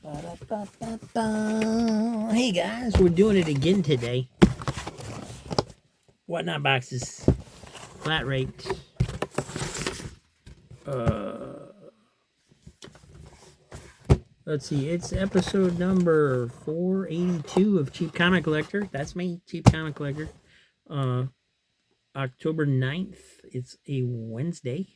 Ba-da-ba-ba-ba. Hey guys, we're doing it again today. Whatnot boxes, flat rate. Let's see, it's episode number 482 of Cheap Comic Collector. That's me, Cheap Comic Collector. October 9th. It's a Wednesday.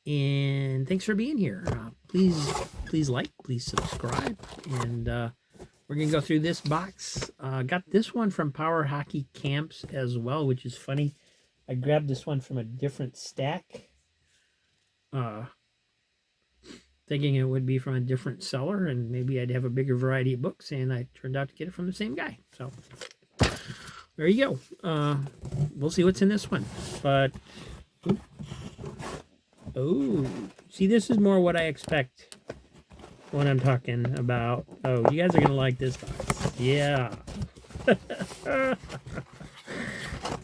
And thanks for being here. Please like, please subscribe, and we're gonna go through this box. Got this one from Power Hockey Camps as well, which is funny. I grabbed this one from a different stack, thinking it would be from a different seller, and maybe I'd have a bigger variety of books, and I turned out to get it from the same guy. So there you go. We'll see what's in this one, but. Oh, see, this is more what I expect when I'm talking about. Oh, you guys are going to like this box. Yeah.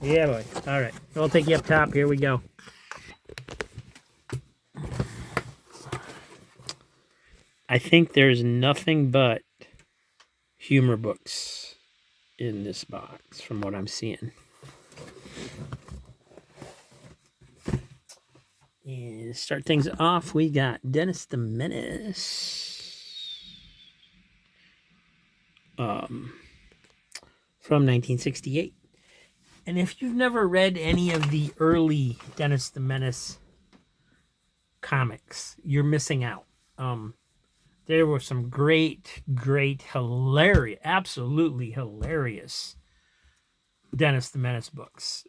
Yeah, boy. All right. I'll take you up top. Here we go. I think there's nothing but humor books in this box from what I'm seeing. And to start things off, we got Dennis the Menace from 1968. And if you've never read any of the early Dennis the Menace comics, you're missing out. There were some great, hilarious, absolutely hilarious Dennis the Menace books.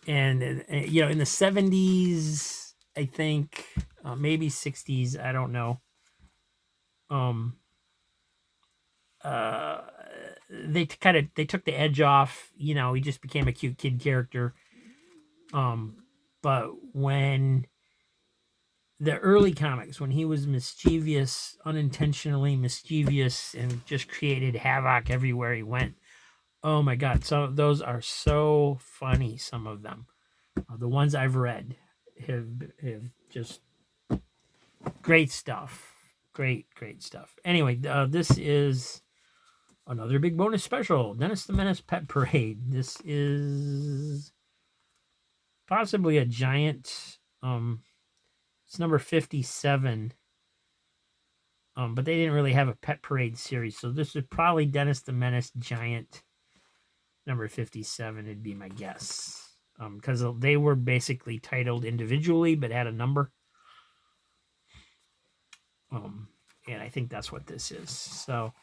And you know, in the 70s, I think, maybe 60s, I don't know. They took the edge off. You know, he just became a cute kid character. But when the early comics, when he was mischievous, unintentionally mischievous, and just created havoc everywhere he went. Oh my God. So those are so funny. Some of them, the ones I've read have just great stuff. Great stuff. Anyway, this is another big bonus special. Dennis the Menace Pet Parade. This is possibly a giant. It's number 57. But they didn't really have a Pet Parade series. So this is probably Dennis the Menace Giant. Number 57 would be my guess, because they were basically titled individually but had a number, and I think that's what this is. So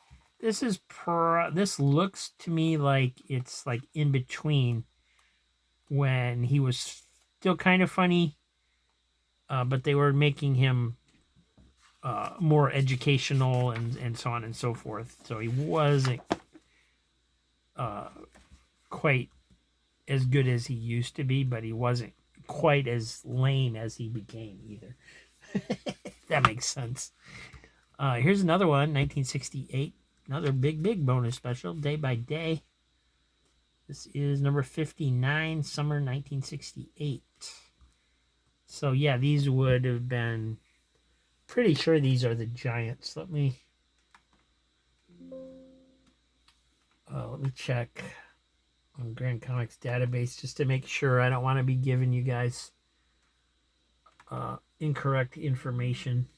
this is this looks to me like it's like in between when he was still kind of funny, but they were making him more educational and so on and so forth. So he wasn't quite as good as he used to be, but he wasn't quite as lame as he became either. That makes sense. Here's another one, 1968. Another big bonus special, Day by Day. This is number 59, summer 1968. So yeah, these would have been, pretty sure these are the giants. Let me check on Grand Comics database just to make sure. I don't want to be giving you guys incorrect information,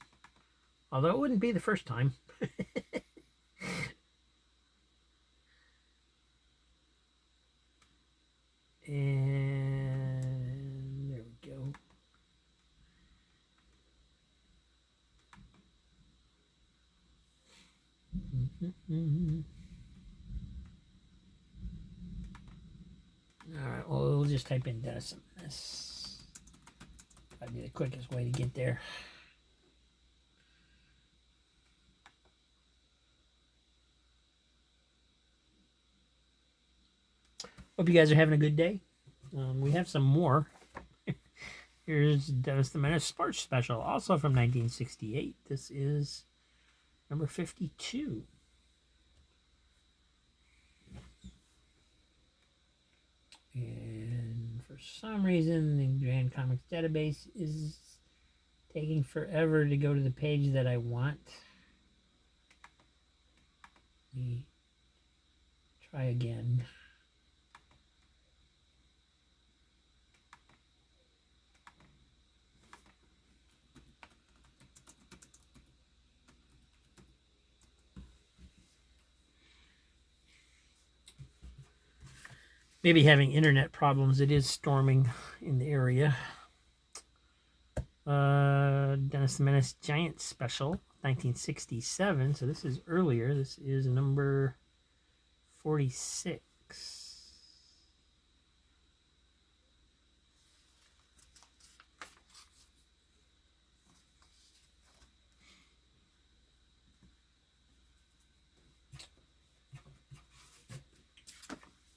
although it wouldn't be the first time. And there we go. All right, well, we'll just type in Dennis the Menace. That'd be the quickest way to get there. Hope you guys are having a good day. We have some more. Here's Dennis the Menace Sports Special, also from 1968. This is number 52. And for some reason, the Grand Comics database is taking forever to go to the page that I want. me try again. Maybe having internet problems. It is storming in the area. Dennis the Menace Giant Special, 1967. So this is earlier. This is number 46.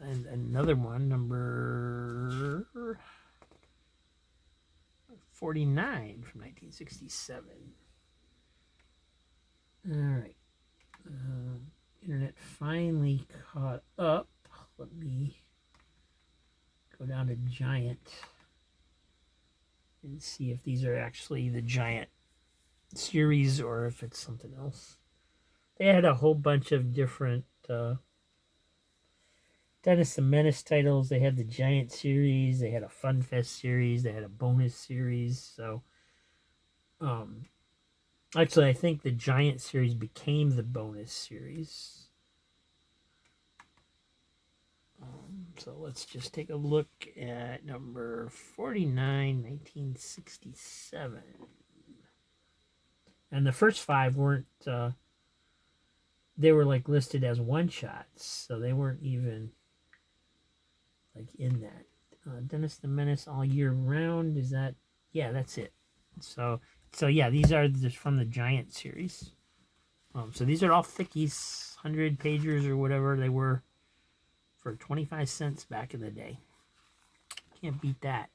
And another one, number 49 from 1967. All right. Internet finally caught up. Let me go down to Giant and see if these are actually the Giant series or if it's something else. They had a whole bunch of different Dennis the Menace titles. They had the Giant series. They had a Fun Fest series. They had a bonus series. So, actually, I think the Giant series became the bonus series. So let's just take a look at number 49, 1967. And the first 5 weren't, they were like listed as one-shots. So they weren't even like in that. Dennis the Menace All Year Round, is that? Yeah, that's it. So yeah, these are just from the Giant series. So these are all thickies, 100 pagers or whatever they were, for 25 cents back in the day. Can't beat that.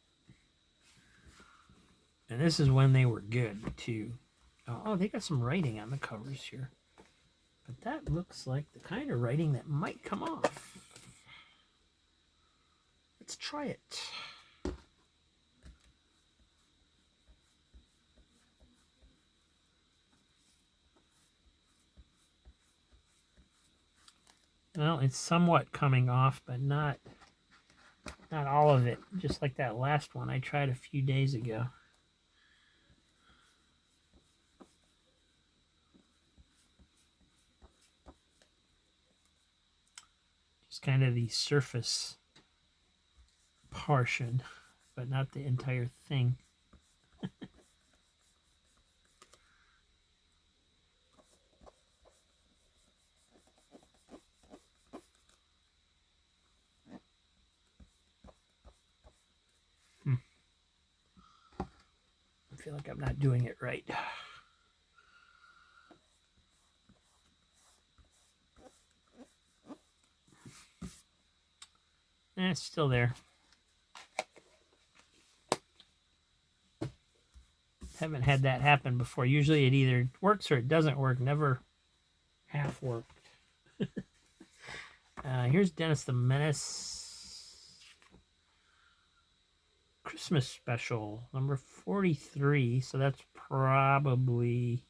And this is when they were good too. Oh, they got some writing on the covers here. But that looks like the kind of writing that might come off. Let's try it. Well, it's somewhat coming off, but not all of it. Just like that last one I tried a few days ago. Just kind of the surface portion, but not the entire thing. I feel like I'm not doing it right. It's still there. Haven't had that happen before. Usually it either works or it doesn't work. Never half worked. Here's Dennis the Menace Christmas Special, number 43. So that's probably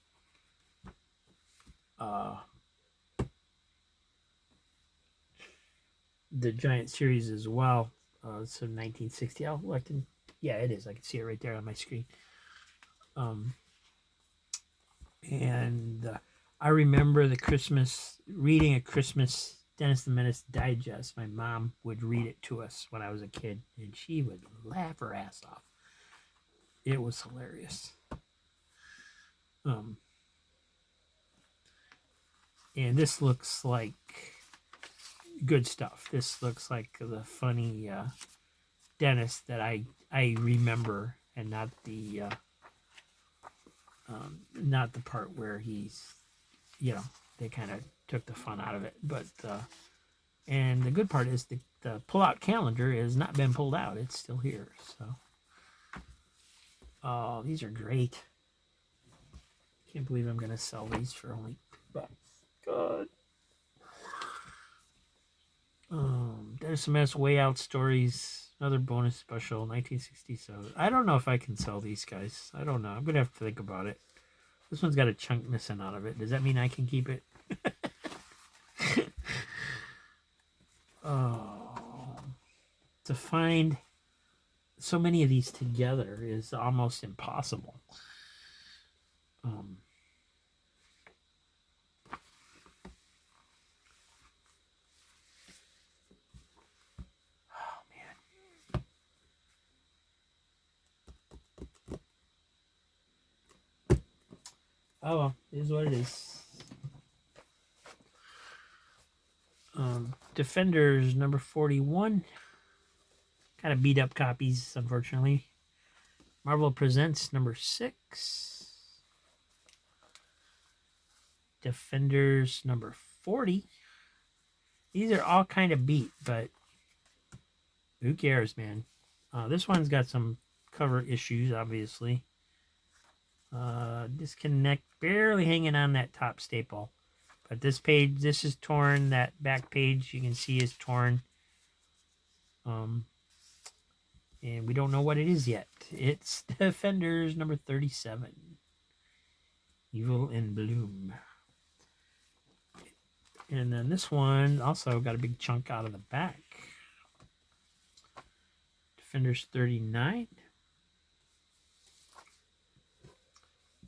the Giant series as well. So 1960. Yeah, it is. I can see it right there on my screen. And I remember reading a Christmas Dennis the Menace digest. My mom would read it to us when I was a kid, and she would laugh her ass off. It was hilarious. And this looks like good stuff. This looks like the funny Dennis that I remember, and not the part where he's, they kind of took the fun out of it. But and the good part is the pull-out calendar has not been pulled out. It's still here. So, oh, these are great. Can't believe I'm gonna sell these for only $2. God. Dennis the Menace Way Out Stories, another bonus special, 1967. I don't know if I can sell these guys. I don't know. I'm gonna have to think about it. This one's got a chunk missing out of it. Does that mean I can keep it? Oh, to find so many of these together is almost impossible. Oh man. Oh well, it is what it is. Defenders number 41. Kind of beat up copies, unfortunately. Marvel Presents number 6. Defenders number 40. These are all kind of beat, but who cares, man? This one's got some cover issues, obviously. Disconnect, barely hanging on that top staple. But this page, this is torn. That back page you can see is torn. And we don't know what it is yet. It's Defenders number 37. Evil in Bloom. And then this one also got a big chunk out of the back. Defenders 39.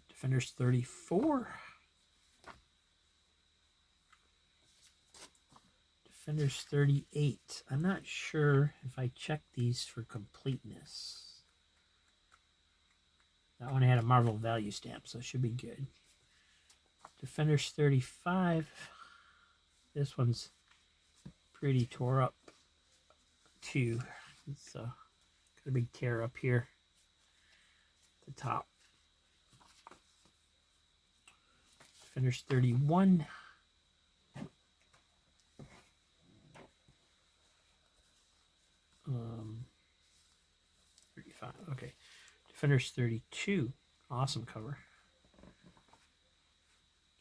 Defenders 34. Defenders 38. I'm not sure if I checked these for completeness. That one had a Marvel value stamp, so it should be good. Defenders 35. This one's pretty tore up too. It's got a big tear up here at the top. Defenders 31. Um, 35. Okay. Defenders 32. Awesome cover.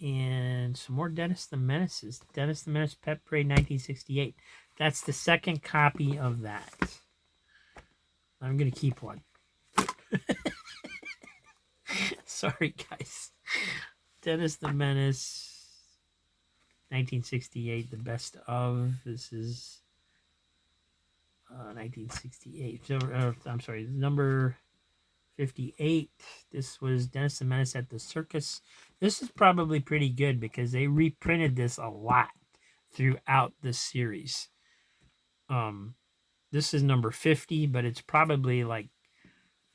And some more Dennis the Menaces. Dennis the Menace Pet Parade 1968. That's the second copy of that. I'm going to keep one. Sorry, guys. Dennis the Menace 1968. The best of. This is 1968. So, I'm sorry, number 58. This was Dennis the Menace at the Circus. This is probably pretty good because they reprinted this a lot throughout the series. This is number 50, but it's probably like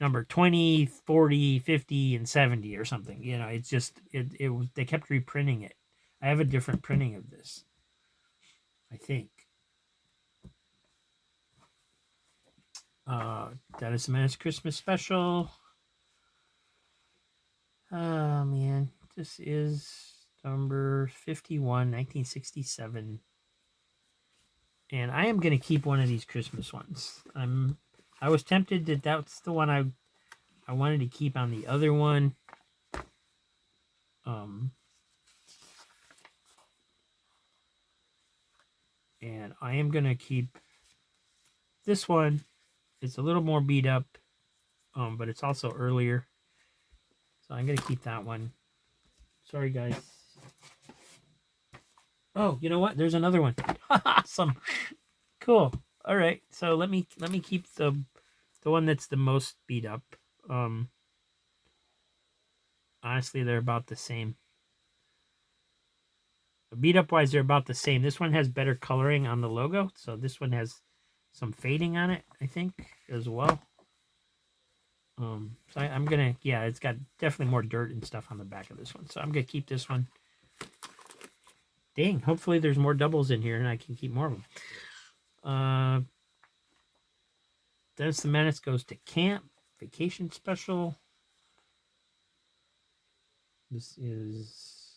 number 20, 40, 50, and 70 or something. You know, it's just it was, they kept reprinting it. I have a different printing of this, I think. Dennis the Menace Christmas Special. Oh man, this is number 51, 1967. And I am going to keep one of these Christmas ones. I was tempted that that's the one I wanted to keep on the other one. And I am going to keep this one. It's a little more beat up, but it's also earlier. So I'm going to keep that one. Sorry, guys. Oh, you know what? There's another one. Awesome. Cool. All right. So let me keep the one that's the most beat up. Honestly, they're about the same. Beat up wise, they're about the same. This one has better coloring on the logo, so this one has some fading on it, I think, as well. So I'm gonna, yeah, it's got definitely more dirt and stuff on the back of this one. So I'm gonna keep this one. Dang, hopefully there's more doubles in here and I can keep more of them. Dennis the Menace Goes to Camp, Vacation Special. This is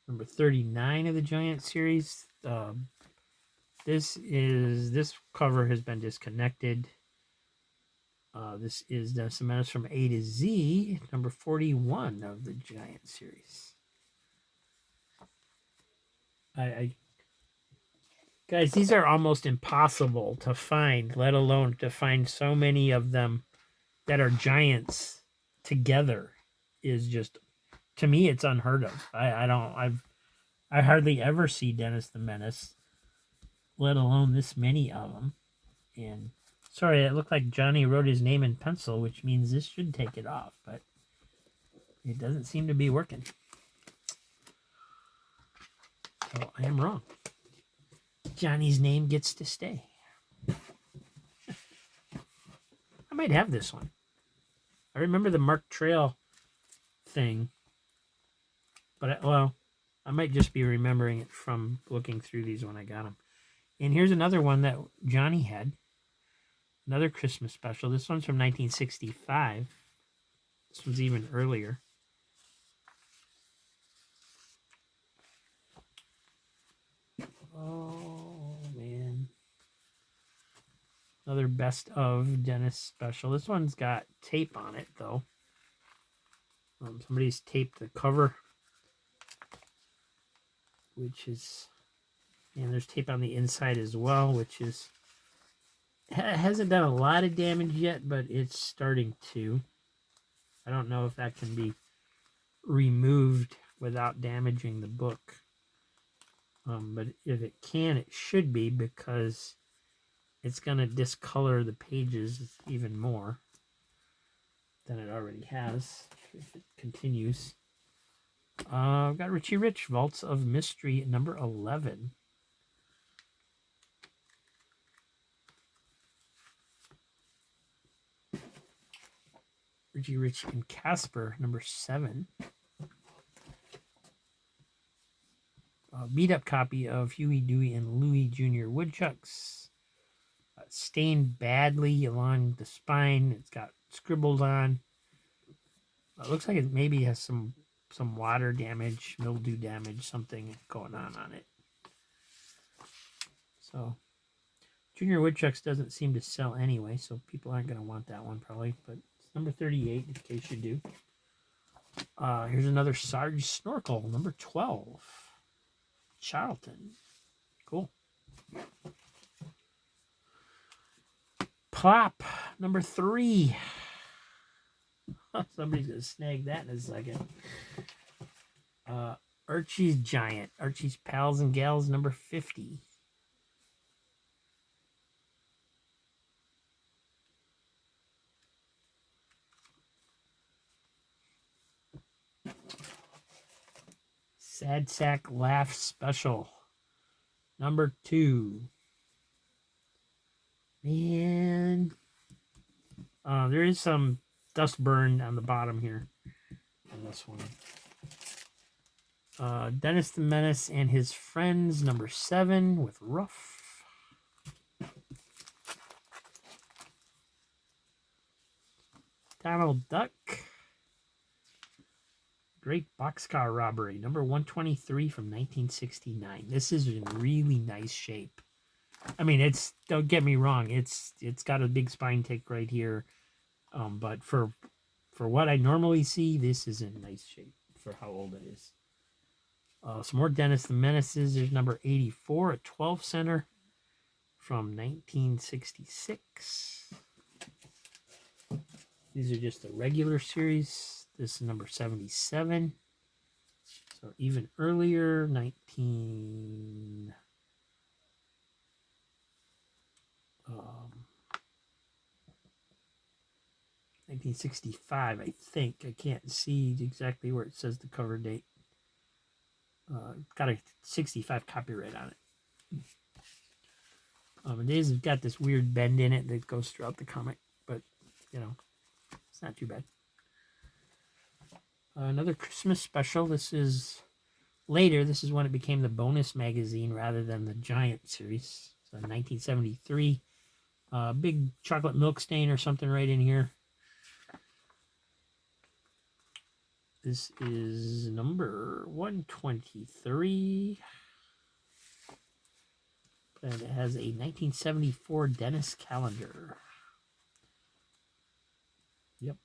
number 39 of the Giant series. This cover has been disconnected. This is Dennis the Menace from A to Z, number 41 of the Giant series. Guys, these are almost impossible to find, let alone to find so many of them that are Giants together is just, to me, it's unheard of. I've I hardly ever see Dennis the Menace, let alone this many of them. And sorry, it looked like Johnny wrote his name in pencil, which means this should take it off, but it doesn't seem to be working. So I am wrong. Johnny's name gets to stay. I might have this one. I remember the Mark Trail thing, but I might just be remembering it from looking through these when I got them. And here's another one that Johnny had. Another Christmas special. This one's from 1965. This one's even earlier. Oh, man. Another best of Dennis special. This one's got tape on it, though. Somebody's taped the cover, which is, and there's tape on the inside as well, which is, hasn't done a lot of damage yet, but it's starting to. I don't know if that can be removed without damaging the book. But if it can, it should be, because it's going to discolor the pages even more than it already has if it continues. I've got Richie Rich, Vaults of Mystery, number 11. Richie Rich and Casper, number 7. A beat-up copy of Huey, Dewey, and Louie Jr. Woodchucks. Stained badly along the spine. It's got scribbled on. It looks like it maybe has some water damage, mildew damage, something going on it. So, Junior Woodchucks doesn't seem to sell anyway, so people aren't going to want that one probably. But it's number 38 in case you do. Here's another Sarge Snorkel, number 12. Charlton. Cool. Plop, number 3. Somebody's going to snag that in a second. Archie's Giant. Archie's Pals and Gals, number 50. Sad Sack Laugh Special, number 2. Man, there is some dust burn on the bottom here on this one. Dennis the Menace and His Friends, number 7, with Ruff. Donald Duck. Great Boxcar Robbery, number 123 from 1969. This is in really nice shape. I mean, it's, don't get me wrong, it's got a big spine tick right here. But for what I normally see, this is in nice shape for how old it is. Some more Dennis the Menaces. There's number 84 at 12 center from 1966. These are just the regular series. This is number 77. So even earlier, 1965, I think. I can't see exactly where it says the cover date. Got a 65 copyright on it. And these have got this weird bend in it that goes throughout the comic, but you know, it's not too bad. Another Christmas special. This is later. This is when it became the bonus magazine rather than the Giant series. So 1973. Big chocolate milk stain or something right in here. This is number 123. And it has a 1974 Dennis calendar. Yep.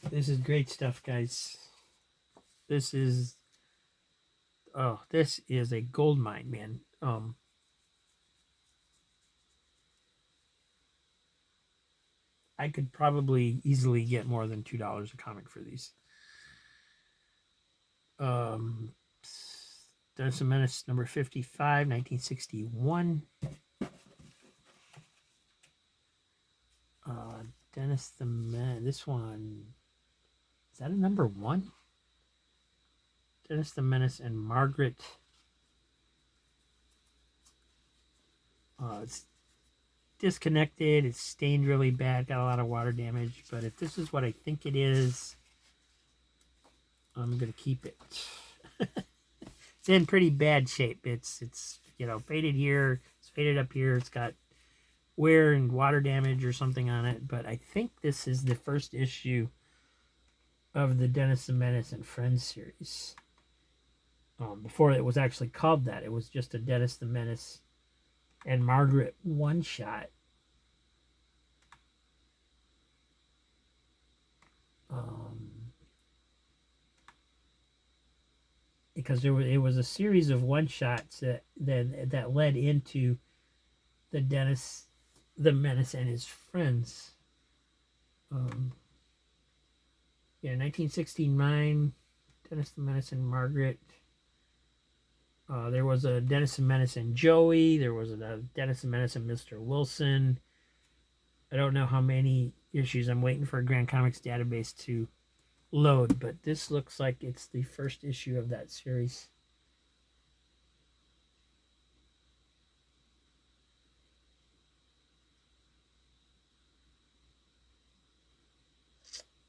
This is great stuff, guys. This is a gold mine, man. I could probably easily get more than $2 a comic for these. Dennis the Menace number 55, 1961. Dennis the Menace. This one, is that a number 1? Dennis the Menace and Margaret. It's disconnected. It's stained really bad. Got a lot of water damage. But if this is what I think it is, I'm gonna keep it. It's in pretty bad shape. It's faded here. It's faded up here. It's got wear and water damage or something on it. But I think this is the first issue of the Dennis the Menace and Friends series. Before it was actually called that, it was just a Dennis the Menace and Margaret one-shot. Because it was a series of one-shots that led into the Dennis the Menace and his Friends. 1969, Dennis the Menace and Margaret. There was a Dennis the Menace and Joey. There was a Dennis the Menace and Mr. Wilson. I don't know how many issues. I'm waiting for a Grand Comics database to load, but this looks like it's the first issue of that series.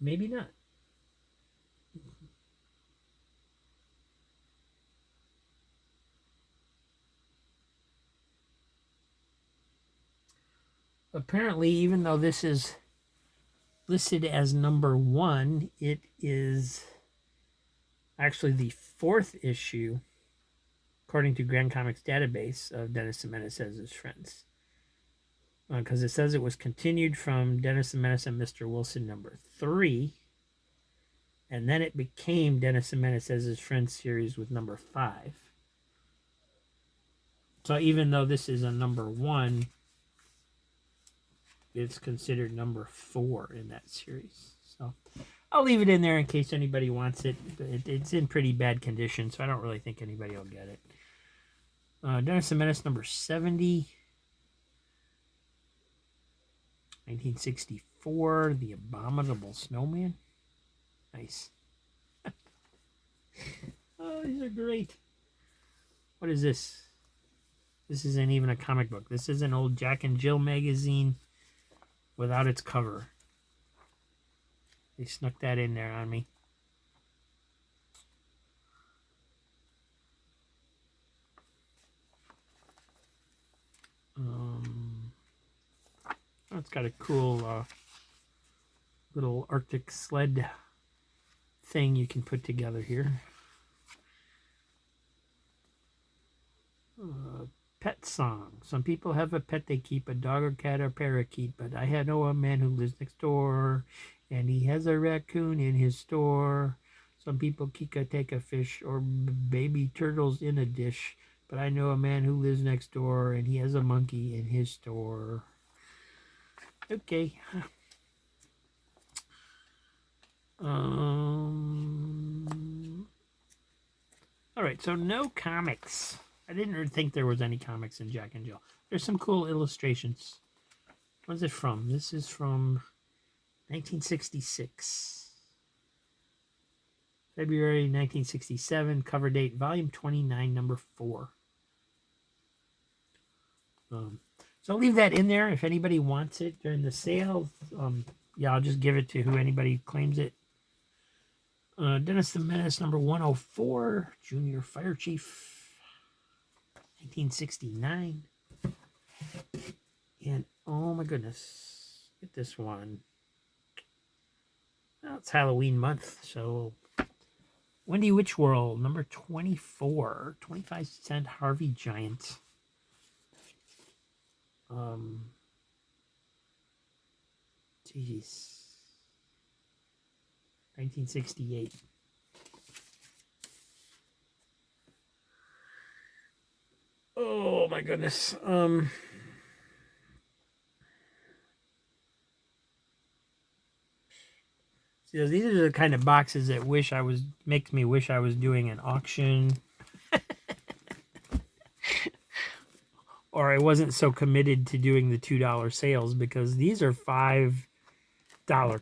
Maybe not. Apparently, even though this is listed as number 1, it is actually the 4th issue, according to Grand Comics database, of Dennis the Menace as his Friends. Because it says it was continued from Dennis the Menace and Mr. Wilson number 3, and then it became Dennis the Menace as his Friends series with number 5. So even though this is a number 1, it's considered number 4 in that series. So I'll leave it in there in case anybody wants it. It's in pretty bad condition, so I don't really think anybody will get it. Dennis the Menace number 70. 1964, The Abominable Snowman. Nice. Oh, these are great. What is this? This isn't even a comic book. This is an old Jack and Jill magazine without its cover. They snuck that in there on me. It's got a cool little Arctic sled thing you can put together here. Pet song. Some people have a pet they keep, a dog or cat or parakeet, but I know a man who lives next door, and he has a raccoon in his store. Some people take a fish or baby turtles in a dish, but I know a man who lives next door, and he has a monkey in his store. Okay. All right, so no comics. I didn't think there was any comics in Jack and Jill. There's some cool illustrations. When's it from? This is from 1966. February 1967, cover date, volume 29, number 4. So I'll leave that in there if anybody wants it during the sale. I'll just give it to who anybody claims it. Dennis the Menace number 104, Junior Fire Chief, 1969. And oh my goodness, get this one. Well, it's Halloween month, so Wendy Witch World number 24, 25-cent Harvey Giant. Jeez. 1968. Oh my goodness. These are the kind of boxes that makes me wish I was doing an auction. Or I wasn't so committed to doing the $2 sales, because these are $5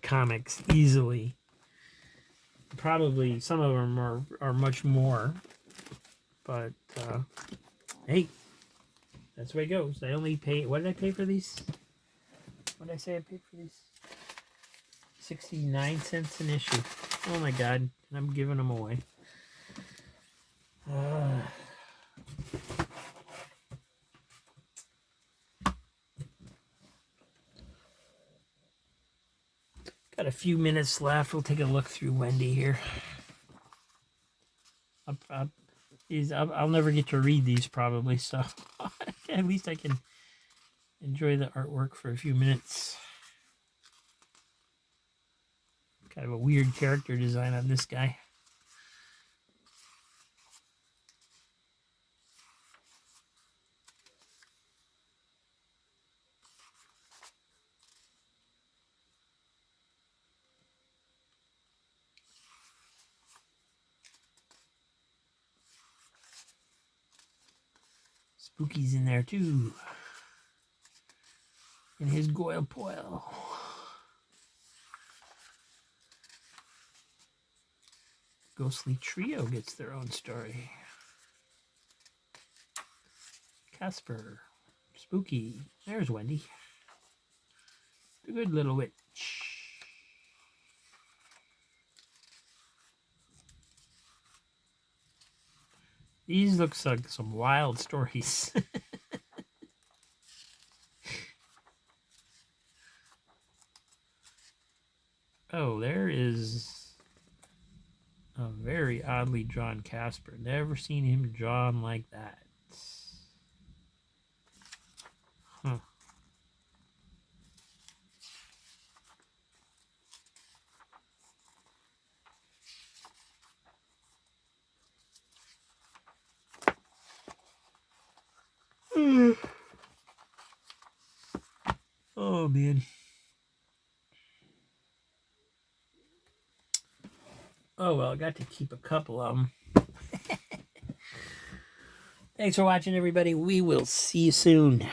comics easily. Probably some of them are much more. But, hey, that's the way it goes. I only pay, what did I pay for these? What did I say I paid for these? 69 cents an issue. Oh my God, I'm giving them away. Got a few minutes left. We'll take a look through Wendy here. I'll never get to read these probably, so at least I can enjoy the artwork for a few minutes. Kind of a weird character design on this guy. Spooky's in there too. And his Goyle Poil. Ghostly Trio gets their own story. Casper. Spooky. There's Wendy. The good little witch. These looks like some wild stories. Oh, there is a very oddly drawn Casper. Never seen him drawn like that. Huh. Oh, man. Oh, well, I got to keep a couple of them. Thanks for watching, everybody. We will see you soon.